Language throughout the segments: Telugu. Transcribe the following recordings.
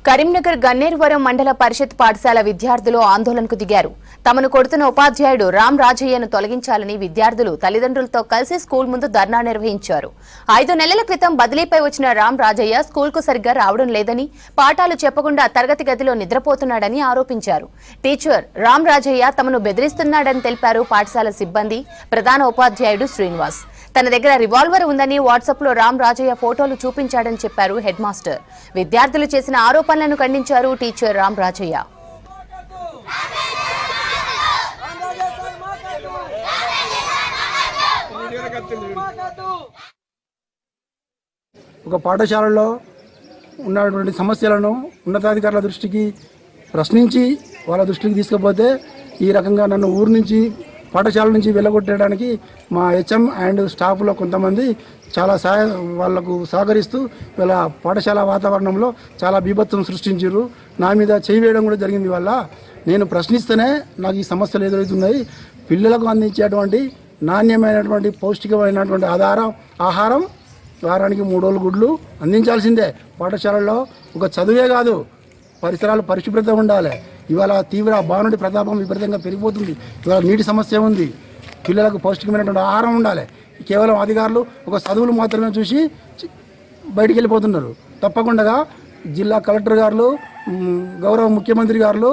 కరీంనగర్ గన్నేరువరం మండల పరిషత్ పాఠశాల విద్యార్థులు ఆందోళనకు దిగారు. తమను కొడుతున్న ఉపాధ్యాయుడు రామ్ రాజయ్యను తొలగించాలని విద్యార్థులు తల్లిదండ్రులతో కలిసి స్కూల్ ముందు ధర్నా నిర్వహించారు. 5 నెలల క్రితం బదిలీపై వచ్చిన రామ్ రాజయ్య స్కూల్కు సరిగ్గా రావడం లేదని, పాఠాలు చెప్పకుండా తరగతి గదిలో నిద్రపోతున్నాడని ఆరోపించారు. టీచర్ రామ్ రాజయ్య తమను బెదిరిస్తున్నాడని తెలిపారు పాఠశాల సిబ్బంది. ప్రధాన ఉపాధ్యాయుడు శ్రీనివాస్ తన దగ్గర రివాల్వర్ ఉందని వాట్సాప్ లో రామ్ రాజయ్య ఫోటోలు చూపించాడని చెప్పారు హెడ్ మాస్టర్. విద్యార్థులు చేసిన ఆరోపణలను ఖండించారు టీచర్ రామ్ రాజయ్య. ఒక పాఠశాలలో ఉన్నటువంటి సమస్యలను ఉన్నతాధికారుల దృష్టికి ప్రశ్నించి వాళ్ళ దృష్టికి తీసుకుపోతే ఈ రకంగా నన్ను ఊరు నుంచి పాఠశాల నుంచి వెళ్ళగొట్టడానికి మా హెచ్ఎం అండ్ స్టాఫ్లో కొంతమంది చాలా వాళ్లకు సహకరిస్తూ వీళ్ళ పాఠశాల వాతావరణంలో చాలా బీభత్సం సృష్టించారు. నా మీద చేయి వేయడం కూడా జరిగింది. వల్ల నేను ప్రశ్నిస్తేనే నాకు ఈ సమస్యలు ఎదురవుతున్నాయి. పిల్లలకు అందించేటువంటి నాణ్యమైనటువంటి పౌష్టికమైనటువంటి ఆహారం వారానికి 3 రోజులు గుడ్లు అందించాల్సిందే. పాఠశాలలో ఒక చదువే కాదు, పరిసరాలు పరిశుభ్రత ఉండాలి. ఇవాళ తీవ్ర బానుడి ప్రతాపం విపరీతంగా పెరిగిపోతుంది. ఇవాళ నీటి సమస్య ఉంది. పిల్లలకు పౌష్టికమైనటువంటి ఆహారం ఉండాలి. కేవలం అధికారులు ఒక చదువులు మాత్రమే చూసి బయటికి వెళ్ళిపోతున్నారు. తప్పకుండా జిల్లా కలెక్టర్ గారు, గౌరవ ముఖ్యమంత్రి గారు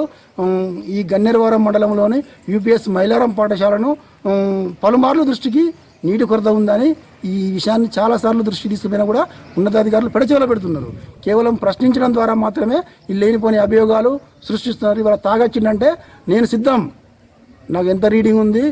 ఈ గన్నేరువరం మండలంలోని యూపీఎస్ మైలారం పాఠశాలను పలుమార్లు దృష్టికి నీటి కొరత ఉందని ఈ విషయాన్ని చాలాసార్లు దృష్టి తీసుకుపోయినా కూడా ఉన్నతాధికారులు పెడచెవిలో పెడుతున్నారు. కేవలం ప్రశ్నించడం ద్వారా మాత్రమే ఈ లేనిపోని అభియోగాలు సృష్టిస్తున్నారు. ఇవాళ తాగొచ్చిందంటే నేను సిద్ధం, నాకు ఎంత రీడింగ్ ఉంది